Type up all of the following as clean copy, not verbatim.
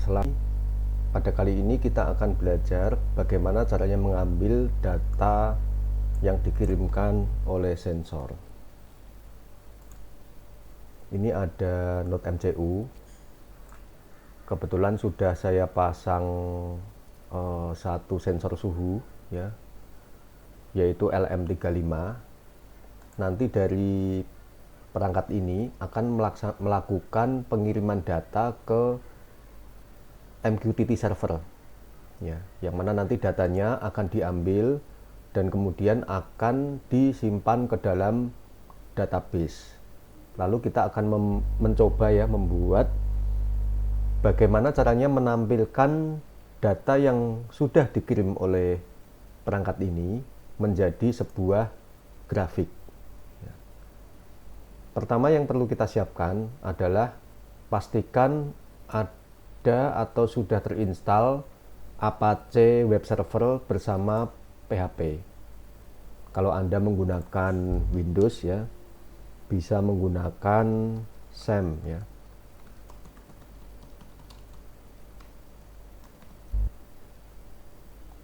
Pada kali ini kita akan belajar bagaimana caranya mengambil data yang dikirimkan oleh sensor. Ini ada Node MCU. Kebetulan sudah saya pasang satu sensor suhu ya, yaitu LM35. Nanti dari perangkat ini akan melakukan pengiriman data ke MQTT server ya, yang mana nanti datanya akan diambil dan kemudian akan disimpan ke dalam database. Lalu kita akan mencoba ya membuat bagaimana caranya menampilkan data yang sudah dikirim oleh perangkat ini menjadi sebuah grafik. Pertama yang perlu kita siapkan adalah pastikan ada atau sudah terinstall Apache Web Server bersama PHP. Kalau Anda menggunakan Windows ya, bisa menggunakan SAM ya.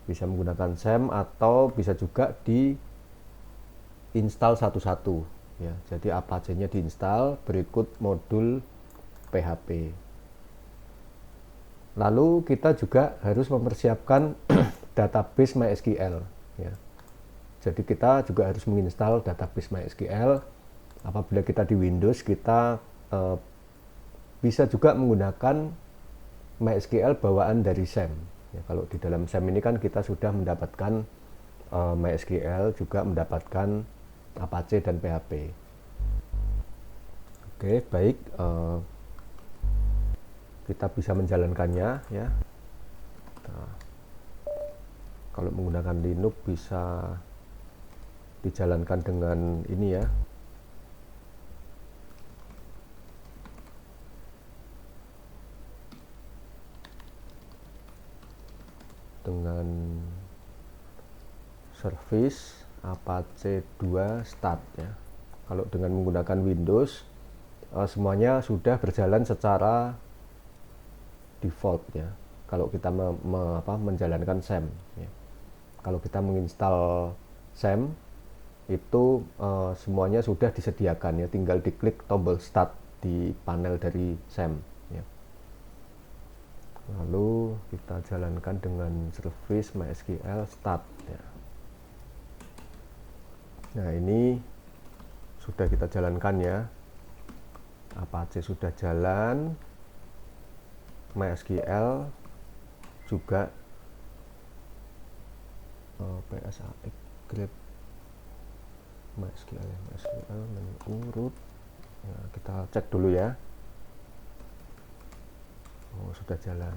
Bisa menggunakan SAM atau bisa juga diinstal satu-satu ya. Jadi Apache-nya diinstal, berikut modul PHP. Lalu kita juga harus mempersiapkan database MySQL ya. Jadi kita juga harus menginstal database MySQL. Apabila kita di Windows, kita bisa juga menggunakan MySQL bawaan dari SAM ya. Kalau di dalam SAM ini kan kita sudah mendapatkan MySQL, juga mendapatkan Apache dan PHP. Oke, baik, kita bisa menjalankannya ya. Nah, kalau menggunakan Linux bisa dijalankan dengan ini ya, dengan service Apache 2 start ya. Kalau dengan menggunakan Windows, semuanya sudah berjalan secara default ya. Kalau kita menjalankan SAM ya. Kalau kita menginstal SAM itu semuanya sudah disediakan ya, tinggal diklik tombol start di panel dari SAM ya. Lalu kita jalankan dengan service MySQL start ya. Nah, ini sudah kita jalankan ya. Apache sudah jalan, MySQL juga, PSAX grep MySQL menu root ya, kita cek dulu ya. Oh, sudah jalan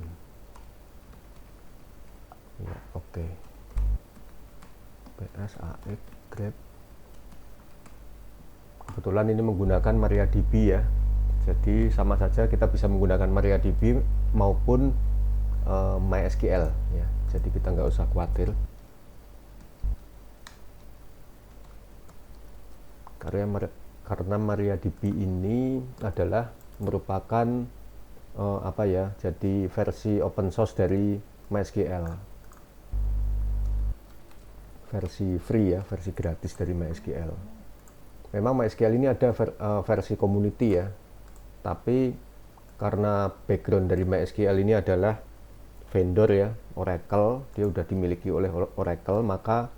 ya, oke. PSAX grep, kebetulan ini menggunakan MariaDB ya, jadi sama saja kita bisa menggunakan MariaDB maupun MySQL ya, jadi kita nggak usah khawatir karena MariaDB ini adalah merupakan jadi versi open source dari MySQL, versi free ya, versi gratis dari MySQL. Memang MySQL ini ada versi community ya, tapi karena background dari MySQL ini adalah vendor ya, Oracle, dia udah dimiliki oleh Oracle, maka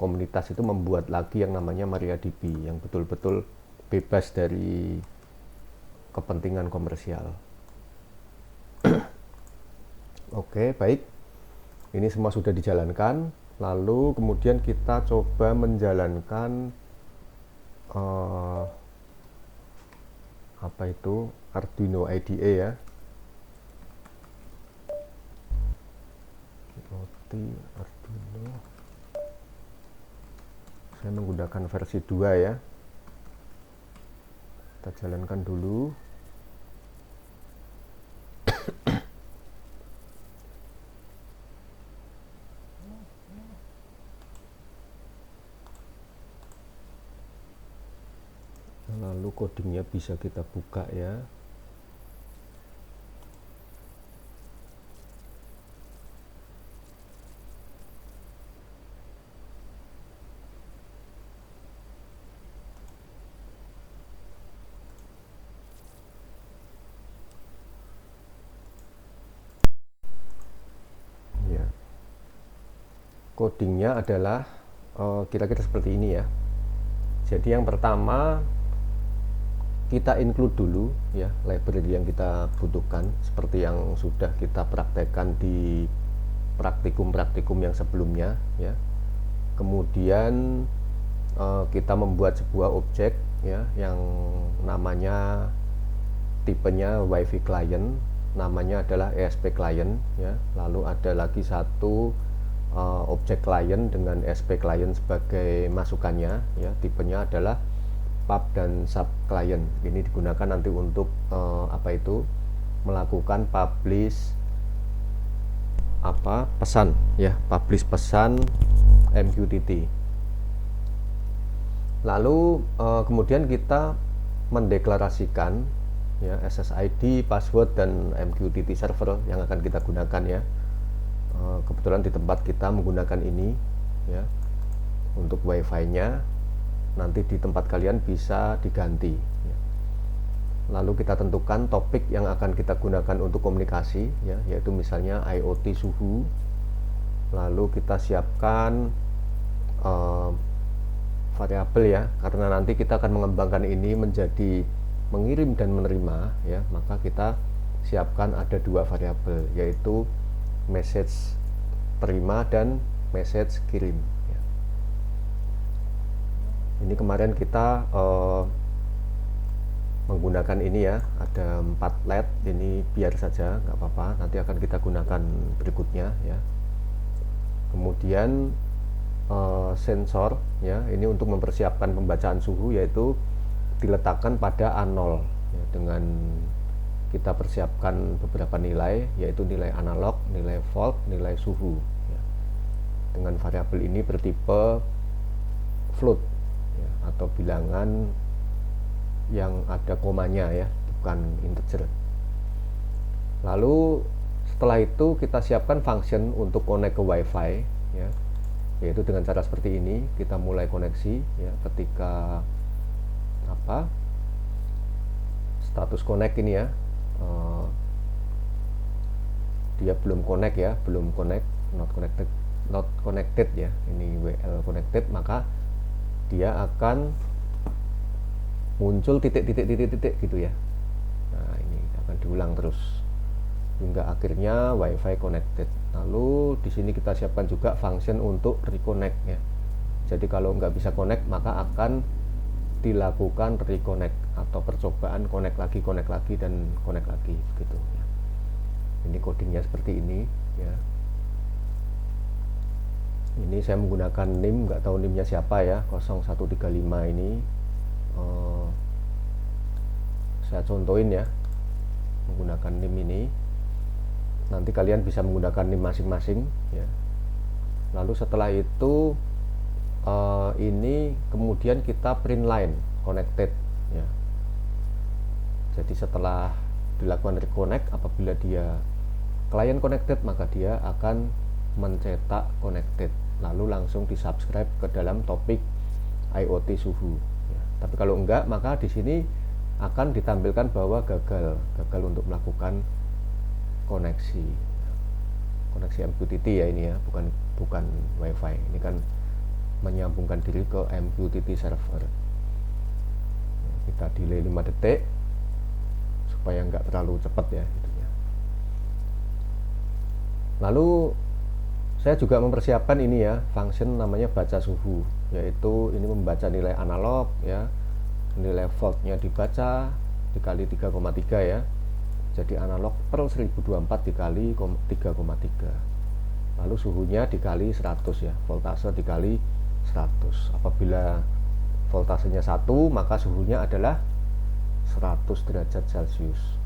komunitas itu membuat lagi yang namanya MariaDB yang betul-betul bebas dari kepentingan komersial. Oke, baik, ini semua sudah dijalankan. Lalu kemudian kita coba menjalankan Arduino IDE ya. Arduino, saya menggunakan versi 2 ya. Kita jalankan dulu. Lalu codingnya bisa kita buka ya. codingnya adalah kira-kira seperti ini ya. Jadi yang pertama kita include dulu ya library yang kita butuhkan seperti yang sudah kita praktekkan di praktikum-praktikum yang sebelumnya ya. Kemudian kita membuat sebuah objek ya yang namanya tipenya WiFi client, namanya adalah ESP client ya. Lalu ada lagi satu objek client dengan ESP client sebagai masukannya ya, tipenya adalah pub dan sub client. Ini digunakan nanti untuk melakukan publish pesan ya, publish pesan MQTT. Lalu kemudian kita mendeklarasikan ya SSID, password dan MQTT server yang akan kita gunakan ya. Kebetulan di tempat kita menggunakan ini ya untuk WiFi-nya. Nanti di tempat kalian bisa diganti ya. Lalu kita tentukan topik yang akan kita gunakan untuk komunikasi ya, yaitu misalnya IoT suhu. Lalu kita siapkan variabel ya, karena nanti kita akan mengembangkan ini menjadi mengirim dan menerima ya, maka kita siapkan ada dua variabel, yaitu message terima dan message kirim ya. Ini kemarin kita menggunakan ini ya, ada 4 LED, ini biar saja nggak apa-apa, nanti akan kita gunakan berikutnya ya. Kemudian sensor ya, ini untuk mempersiapkan pembacaan suhu, yaitu diletakkan pada A0 ya, dengan kita persiapkan beberapa nilai, yaitu nilai analog, nilai volt, nilai suhu ya. Dengan variabel ini bertipe float ya, atau bilangan yang ada komanya ya, bukan integer. Lalu setelah itu kita siapkan function untuk connect ke WiFi ya, yaitu dengan cara seperti ini. Kita mulai koneksi ya, ketika status connect ini ya, dia belum connect ya, belum connect, not connected ya, ini WL connected, maka dia akan muncul titik gitu ya. Nah, ini akan diulang terus hingga akhirnya WiFi connected. Lalu di sini kita siapkan juga function untuk reconnect ya. Jadi kalau nggak bisa connect, maka akan dilakukan reconnect atau percobaan connect lagi dan connect lagi gitu ya. Ini codingnya seperti ini ya. Ini saya menggunakan NIM, nggak tahu NIM-nya siapa ya, 0135 ini. Saya contohin ya, menggunakan NIM ini. Nanti kalian bisa menggunakan NIM masing-masing ya. Lalu setelah itu ini kemudian kita print line connected ya. Jadi setelah dilakukan reconnect, apabila dia client connected, maka dia akan mencetak connected, lalu langsung disubscribe ke dalam topik IoT suhu ya. Tapi kalau enggak, maka di sini akan ditampilkan bahwa gagal untuk melakukan koneksi MQTT ya, ini ya, bukan WiFi. Ini kan menyambungkan diri ke MQTT server. Kita delay 5 detik supaya nggak terlalu cepat ya gitu ya. Lalu saya juga mempersiapkan ini ya, function namanya baca suhu, yaitu ini membaca nilai analog ya, nilai voltnya dibaca dikali 3,3 ya. Jadi analog per 1024 dikali 3,3. Lalu suhunya dikali 100 ya, voltase dikali 100. Apabila voltasenya 1, maka suhunya adalah 100 derajat Celcius.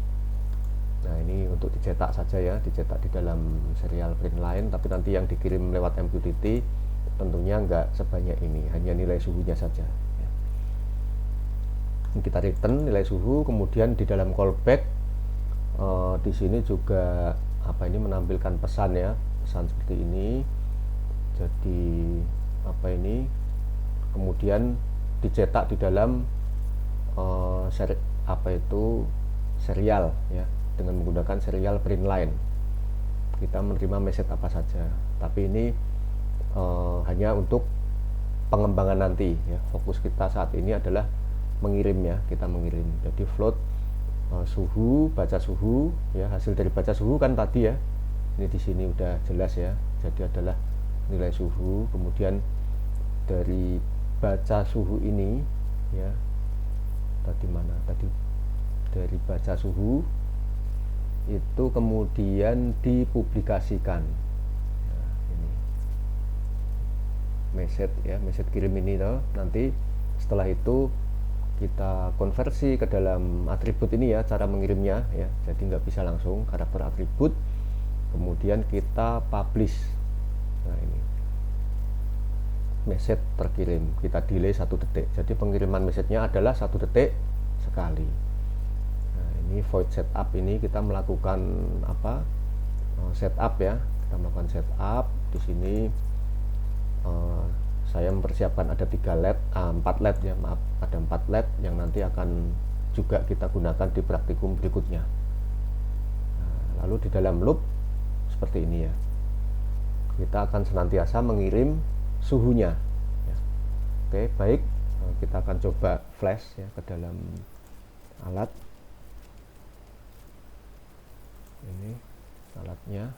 Nah, ini untuk dicetak saja ya, dicetak di dalam serial print line, tapi nanti yang dikirim lewat MQTT tentunya nggak sebanyak ini, hanya nilai suhunya saja ya. Kita return nilai suhu, kemudian di dalam callback di sini juga ini menampilkan pesan ya, pesan seperti ini. Jadi kemudian dicetak di dalam serial ya, dengan menggunakan serial print line. Kita menerima message apa saja, tapi ini hanya untuk pengembangan nanti ya. Fokus kita saat ini adalah mengirim ya, kita mengirim. Jadi float suhu, baca suhu ya, hasil dari baca suhu kan tadi ya. Ini di sini udah jelas ya. Jadi adalah nilai suhu, kemudian dari baca suhu ini ya. Tadi mana? Tadi dari baca suhu itu kemudian dipublikasikan. Nah, ini message ya, message kirim ini toh. Nanti setelah itu kita konversi ke dalam atribut ini ya, cara mengirimnya ya. Jadi nggak bisa langsung karakter atribut, kemudian kita publish. Nah ini message terkirim, kita delay 1 detik. Jadi pengiriman message-nya adalah 1 detik sekali. Nah ini void setup, ini kita melakukan apa, setup ya, kita melakukan setup. Di sini saya mempersiapkan ada 4 LED ya, maaf, ada 4 LED yang nanti akan juga kita gunakan di praktikum berikutnya. Nah, lalu di dalam loop seperti ini ya, kita akan senantiasa mengirim suhunya ya. Oke, baik, kita akan coba flash ya ke dalam alat ini, alatnya.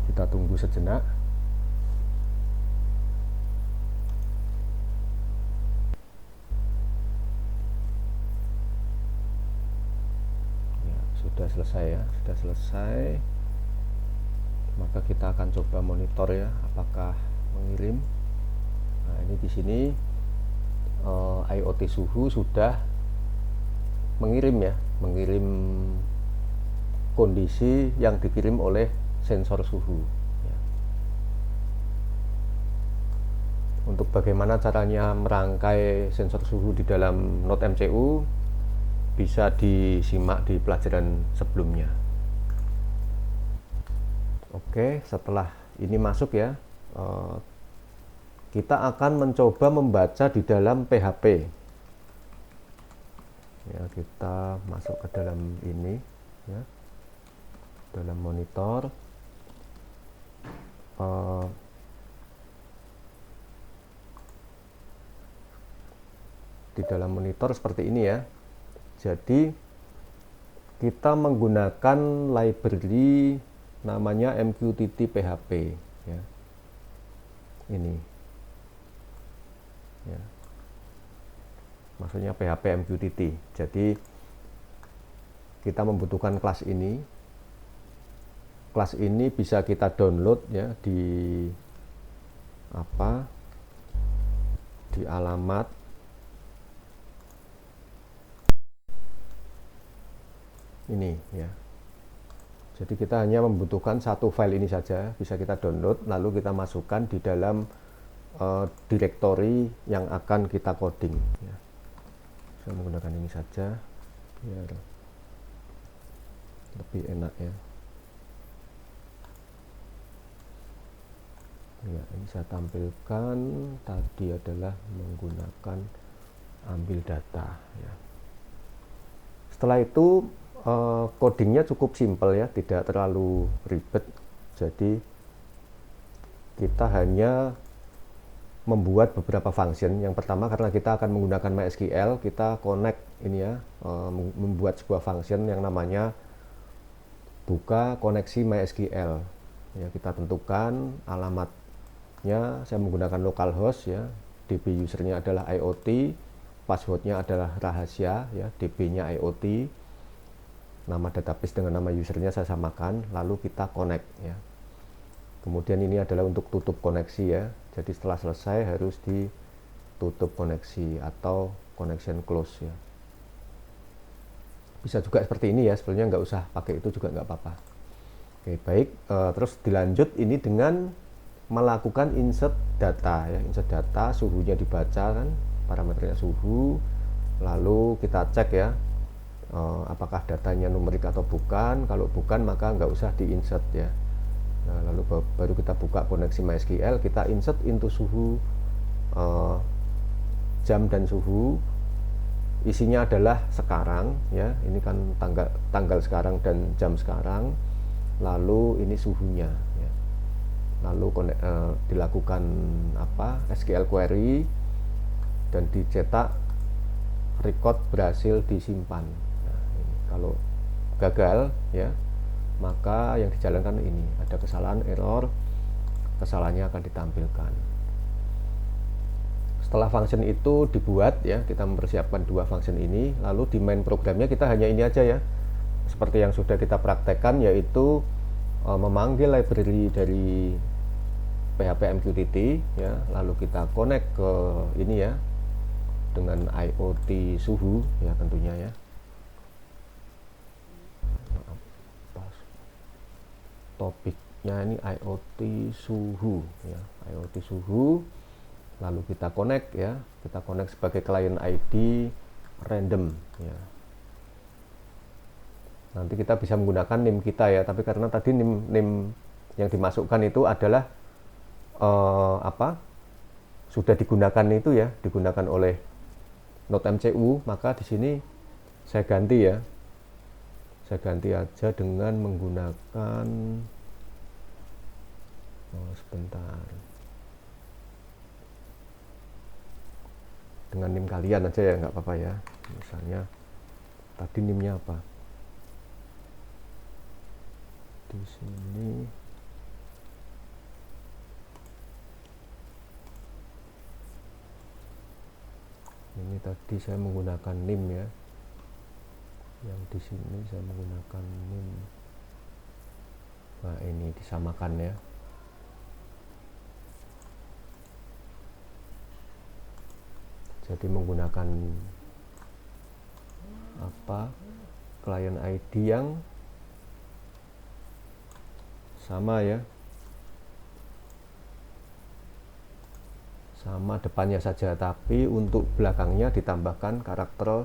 Kita tunggu sejenak. Sudah selesai ya, sudah selesai. Maka kita akan coba monitor ya, apakah mengirim. Nah ini di sini IoT suhu sudah mengirim ya, mengirim kondisi yang dikirim oleh sensor suhu ya. Untuk bagaimana caranya merangkai sensor suhu di dalam Node MCU bisa disimak di pelajaran sebelumnya. Oke, setelah ini masuk ya, kita akan mencoba membaca di dalam PHP ya. Kita masuk ke dalam ini ya, dalam monitor. Di dalam monitor seperti ini ya. Jadi kita menggunakan library namanya MQTT PHP ya. Ini ya, maksudnya PHP MQTT. Jadi kita membutuhkan kelas ini. Kelas ini bisa kita download ya di apa, di alamat ini ya. Jadi kita hanya membutuhkan satu file ini saja, bisa kita download, lalu kita masukkan di dalam directory yang akan kita coding ya. Saya menggunakan ini saja biar lebih enak ya. Ya, ini saya tampilkan tadi adalah menggunakan ambil data ya. Setelah itu codingnya cukup simpel ya, tidak terlalu ribet. Jadi kita hanya membuat beberapa function. Yang pertama, karena kita akan menggunakan MySQL, kita connect ini ya, membuat sebuah function yang namanya buka koneksi MySQL ya. Kita tentukan alamatnya, saya menggunakan localhost ya, DB usernya adalah IoT, passwordnya adalah rahasia ya, DB-nya IoT, nama database dengan nama usernya saya samakan, lalu kita connect ya. Kemudian ini adalah untuk tutup koneksi ya, jadi setelah selesai harus ditutup koneksi atau connection close ya. Bisa juga seperti ini ya, sebenarnya nggak usah pakai itu juga nggak apa-apa. Oke, baik, terus dilanjut ini dengan melakukan insert data ya, insert data, suhunya dibaca kan, parameternya suhu, lalu kita cek ya, apakah datanya numerik atau bukan. Kalau bukan maka nggak usah di-insert ya. Nah, lalu baru kita buka koneksi MySQL, kita insert into suhu, jam dan suhu. isinya adalah sekarang ya, ini kan tanggal sekarang dan jam sekarang, lalu ini suhunya ya. Lalu dilakukan SQL query dan dicetak record berhasil disimpan. Nah, ini kalau gagal ya, maka yang dijalankan ini ada kesalahan, error, kesalahannya akan ditampilkan. Setelah function itu dibuat ya, kita mempersiapkan dua function ini, lalu di main programnya kita hanya ini aja ya, seperti yang sudah kita praktekkan, yaitu memanggil library dari PHP MQTT ya, lalu kita connect ke ini ya dengan IoT suhu ya tentunya ya. Topiknya ini IoT suhu ya, IoT suhu. Lalu kita connect ya, kita connect sebagai client ID random ya. Nanti kita bisa menggunakan NIM kita ya, tapi karena tadi NIM yang dimasukkan itu adalah sudah digunakan itu ya, digunakan oleh Node MCU, maka di sini saya ganti ya. Saya ganti aja dengan menggunakan sebentar. Dengan NIM kalian aja ya, nggak apa-apa ya. Misalnya tadi NIM-nya apa? Di sini ini tadi saya menggunakan NIM ya. Yang di sini saya menggunakan NIM. Nah, ini disamakan ya. Jadi menggunakan client ID yang sama ya, sama depannya saja, tapi untuk belakangnya ditambahkan karakter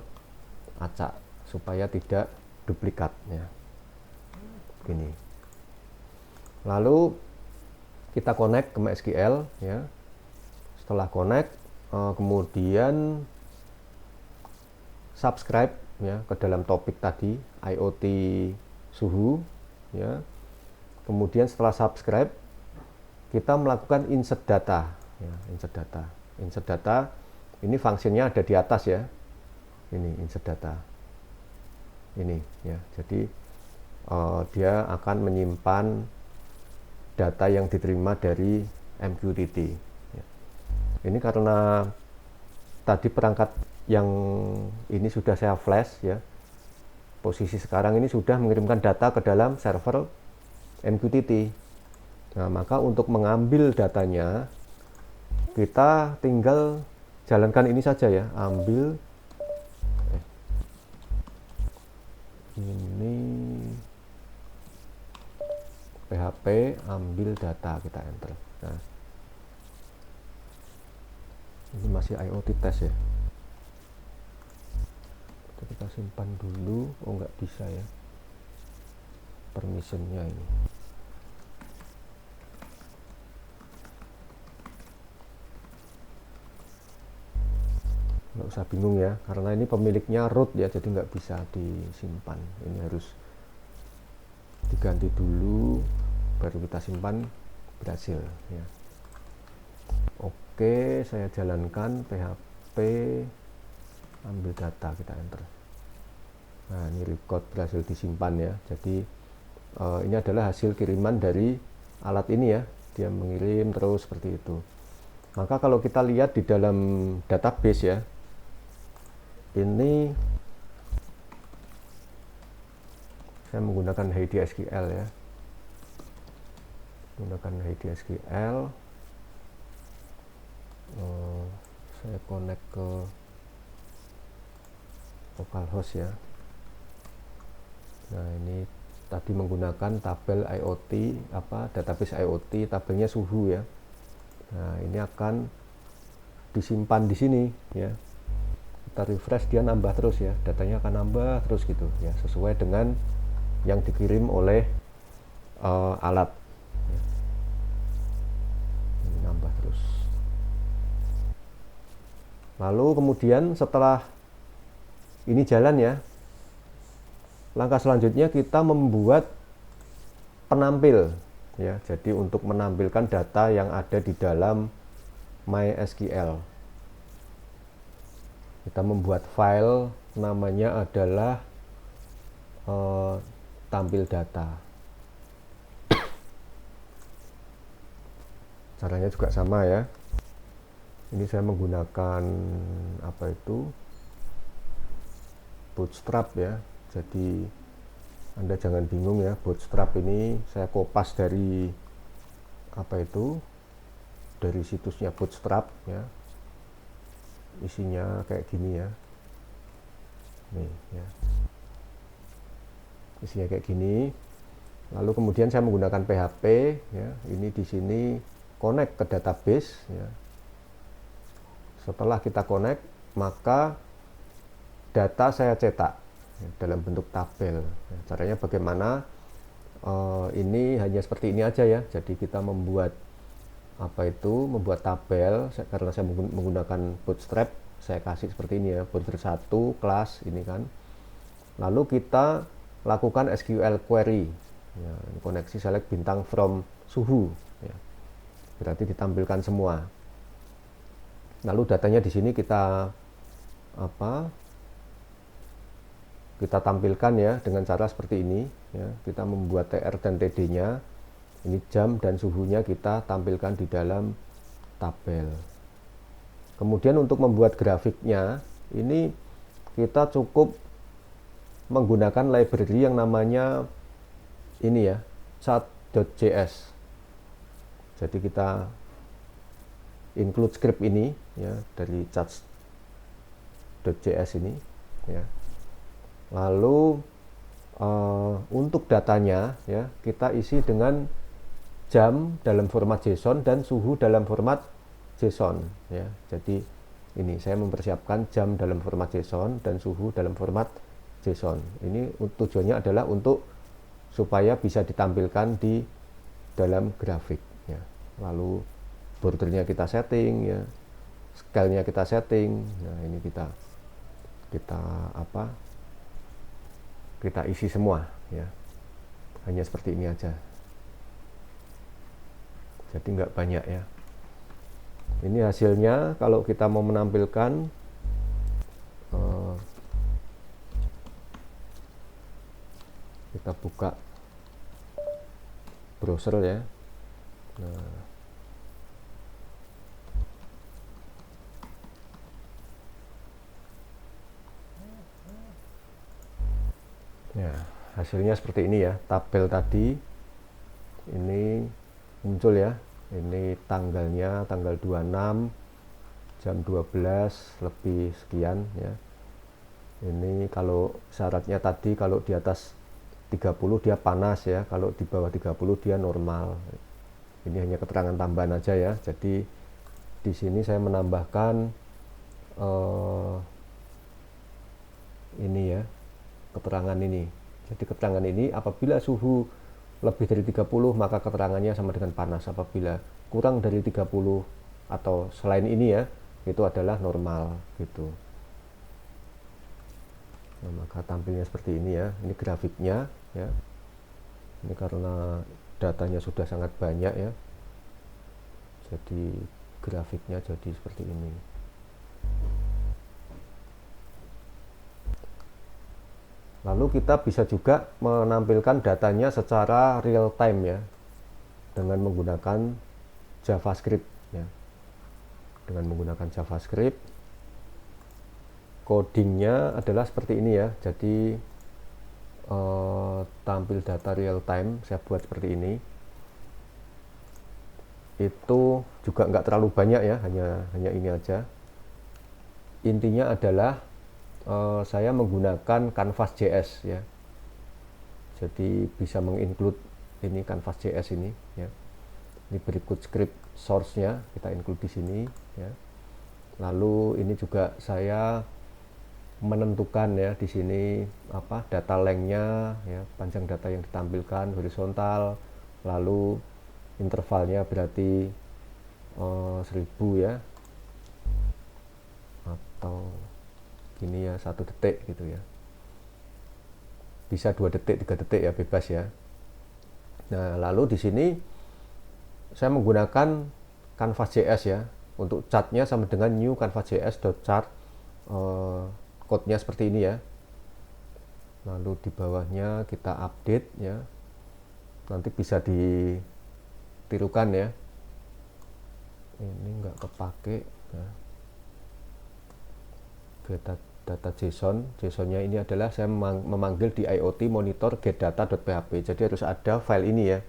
acak supaya tidak duplikat ya. Begini. Lalu kita connect ke MySQL ya. Setelah connect, kemudian subscribe ya ke dalam topik tadi IoT suhu ya. Kemudian setelah subscribe kita melakukan insert data ya, insert data ini fungsinya ada di atas ya, ini insert data ini ya. Jadi dia akan menyimpan data yang diterima dari MQTT ya. Ini karena tadi perangkat yang ini sudah saya flash ya, posisi sekarang ini sudah mengirimkan data ke dalam server MQTT. Nah, maka untuk mengambil datanya kita tinggal jalankan ini saja ya, ambil ini PHP ambil data, kita enter. Nah, ini masih IoT test ya, kita simpan dulu. Oh, nggak bisa ya, permissionnya ini. Nggak usah bingung ya, karena ini pemiliknya root ya, jadi nggak bisa disimpan. Ini harus diganti dulu, baru kita simpan berhasil ya. Oke, saya jalankan PHP ambil data, kita enter. Nah, ini record berhasil disimpan ya. Jadi ini adalah hasil kiriman dari alat ini ya, dia mengirim terus seperti itu. Maka kalau kita lihat di dalam database ya, ini saya menggunakan HeidiSQL ya, menggunakan HeidiSQL. Saya connect ke localhost ya. Nah, ini tadi menggunakan tabel IoT, database IoT, tabelnya suhu ya. Nah, ini akan disimpan di sini ya. Kita refresh, dia nambah terus ya, datanya akan nambah terus gitu ya, sesuai dengan yang dikirim oleh alat ya. Ini nambah terus. Lalu kemudian setelah ini jalan ya. Langkah selanjutnya kita membuat penampil ya. Jadi untuk menampilkan data yang ada di dalam MySQL, kita membuat file namanya adalah tampil data. Caranya juga sama ya. Ini saya menggunakan apa itu, Bootstrap ya. Jadi Anda jangan bingung ya, Bootstrap ini saya kopas dari apa itu, dari situsnya Bootstrap ya. Isinya kayak gini ya. Nih ya. Isinya kayak gini. Lalu kemudian saya menggunakan PHP ya. Ini di sini connect ke database ya. Setelah kita connect, maka data saya cetak ya, dalam bentuk tabel. Ya, caranya bagaimana? Ini hanya seperti ini aja ya. Jadi kita membuat apa itu, membuat tabel. Karena saya menggunakan Bootstrap, saya kasih seperti ini ya. Bootstrap 1 kelas ini kan. Lalu kita lakukan SQL query. Ya, koneksi select bintang from suhu. Ya. Berarti ditampilkan semua. Lalu datanya di sini kita kita tampilkan ya dengan cara seperti ini ya. Kita membuat TR dan TD-nya. Ini jam dan suhunya kita tampilkan di dalam tabel. Kemudian untuk membuat grafiknya, ini kita cukup menggunakan library yang namanya ini ya, chart.js. Jadi kita include script ini ya dari chart.js ini ya. Lalu untuk datanya ya kita isi dengan jam dalam format JSON dan suhu dalam format JSON ya. Jadi ini saya mempersiapkan jam dalam format JSON dan suhu dalam format JSON. Ini tujuannya adalah untuk supaya bisa ditampilkan di dalam grafik ya. Lalu bordernya kita setting ya, scale-nya kita setting. Nah, ini kita isi semua ya. Hanya seperti ini aja. Jadi nggak banyak ya. Ini hasilnya kalau kita mau menampilkan kita buka browser ya. Nah, ya, hasilnya seperti ini ya. Tabel tadi ini muncul ya. Ini tanggalnya tanggal 26 jam 12 lebih sekian ya. Ini kalau syaratnya tadi kalau di atas 30 dia panas ya, kalau di bawah 30 dia normal. Ini hanya keterangan tambahan aja ya. Jadi di sini saya menambahkan ini ya, keterangan ini. Jadi keterangan ini apabila suhu lebih dari 30 maka keterangannya sama dengan panas. Apabila kurang dari 30 atau selain ini ya, itu adalah normal gitu. Nah, maka tampilnya seperti ini ya. Ini grafiknya ya. Ini karena datanya sudah sangat banyak ya. Jadi grafiknya jadi seperti ini. Lalu kita bisa juga menampilkan datanya secara real time ya, dengan menggunakan JavaScript ya. Dengan menggunakan JavaScript, codingnya adalah seperti ini ya. Jadi tampil data real time saya buat seperti ini. Itu juga nggak terlalu banyak ya, hanya ini aja. Intinya adalah saya menggunakan Canvas.js ya. Jadi bisa menginclude ini Canvas.js ini ya. Ini berikut script source-nya kita include di sini ya. Lalu ini juga saya menentukan ya di sini data length-nya ya, panjang data yang ditampilkan horizontal, lalu intervalnya berarti 1000 ya, atau segini ya, 1 detik gitu ya, bisa 2 detik 3 detik ya, bebas ya. Nah lalu di sini saya menggunakan Canvas.js ya, untuk chartnya sama dengan new Canvas.js.chart, code-nya seperti ini ya. Lalu di bawahnya kita update ya, nanti bisa ditirukan ya. Ini nggak kepake ya. Data JSON-nya ini adalah saya memanggil di IoT monitor getData.php, jadi harus ada file ini ya.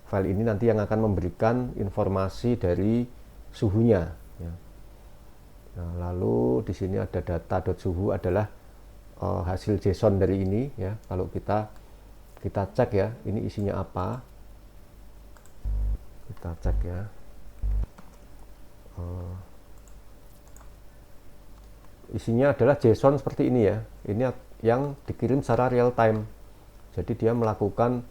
File ini nanti yang akan memberikan informasi dari suhunya ya. Nah lalu di sini ada data.suhu adalah hasil JSON dari ini ya. Kalau kita cek ya, ini isinya apa, kita cek ya. Isinya adalah JSON seperti ini ya. Ini yang dikirim secara real time. Jadi dia melakukan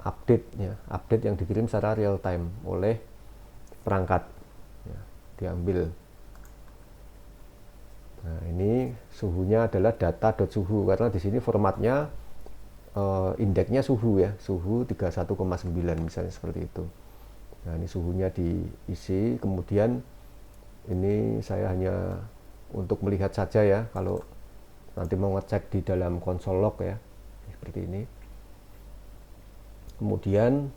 update ya, update yang dikirim secara real time oleh perangkat ya, diambil. Nah ini suhunya adalah data.suhu, karena di sini formatnya indeksnya suhu ya, suhu 31,9 misalnya seperti itu. Nah ini suhunya diisi, kemudian ini saya hanya untuk melihat saja ya, kalau nanti mau ngecek di dalam konsol log ya, seperti ini. Kemudian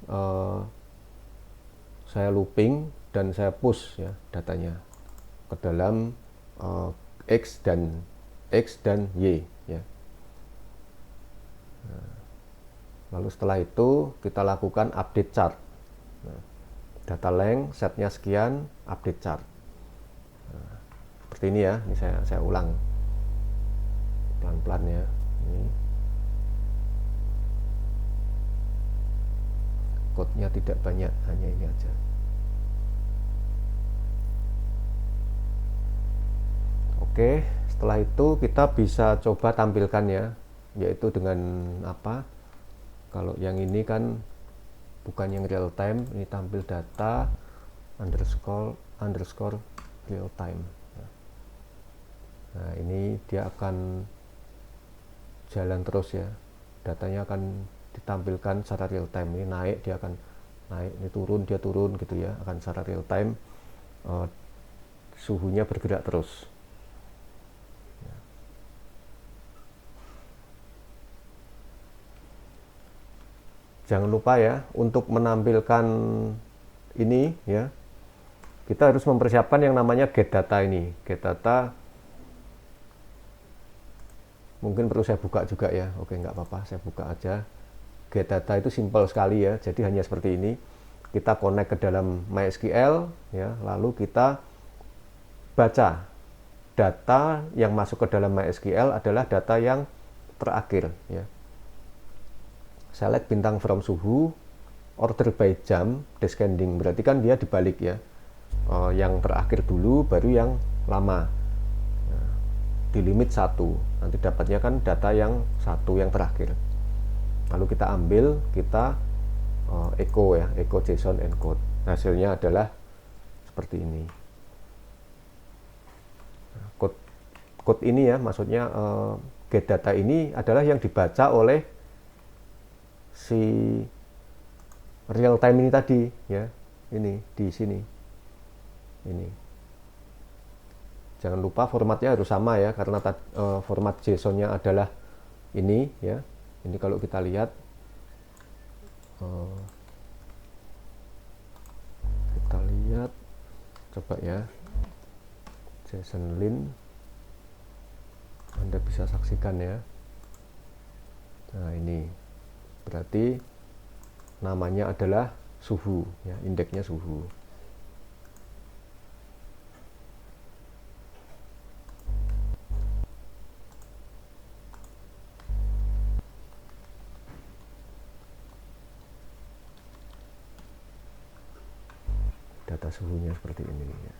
saya looping dan saya push ya datanya ke dalam X dan Y ya. Nah, lalu setelah itu kita lakukan update chart. Nah, data length setnya sekian, update chart. Nah, seperti ini ya. Ini saya ulang pelan-pelan ya. Ini code-nya tidak banyak, hanya ini aja. Oke, setelah itu kita bisa coba tampilkan ya, yaitu dengan apa? Kalau yang ini kan bukan yang real time, ini tampil data underscore real time. Nah ini dia akan jalan terus ya, datanya akan ditampilkan secara real time. Ini naik, dia akan naik, ini turun, dia turun gitu ya, akan secara real time. Suhunya bergerak terus. Jangan lupa ya, untuk menampilkan ini ya, kita harus mempersiapkan yang namanya getData ini. GetData mungkin perlu saya buka juga ya. Oke, nggak apa-apa, saya buka aja. GetData itu simpel sekali ya, jadi hanya seperti ini. Kita connect ke dalam MySQL ya, lalu kita baca data yang masuk ke dalam MySQL adalah data yang terakhir ya. Select bintang from suhu, order by jam, descending, berarti kan dia dibalik ya, yang terakhir dulu baru yang lama. Nah, di limit 1, nanti dapatnya kan data yang 1 yang terakhir. Lalu kita ambil, kita echo ya, echo JSON encode. Hasilnya adalah seperti ini. Nah, code ini ya, maksudnya getData ini adalah yang dibaca oleh si real time ini tadi ya, ini di sini ini. Jangan lupa formatnya harus sama ya, karena format JSON-nya adalah ini ya. Ini kalau kita lihat, coba ya, JSON lin, Anda bisa saksikan ya. Nah ini berarti namanya adalah suhu ya, indeksnya suhu. Data suhunya seperti ini ya.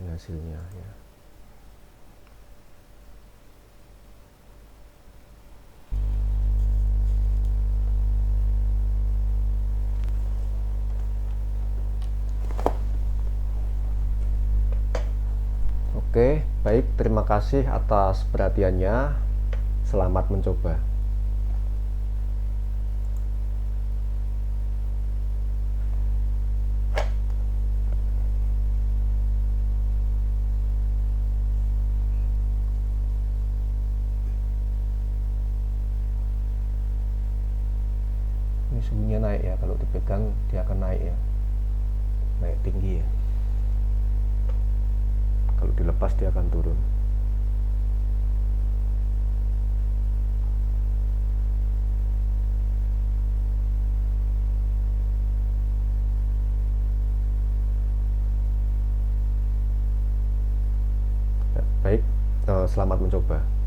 Ini hasilnya ya. Oke, baik, terima kasih atas perhatiannya. Selamat mencoba. Ini suhunya naik ya, kalau dipegang dia akan naik ya, naik tinggi ya. Kalau dilepas dia akan turun. Ya, baik, selamat mencoba.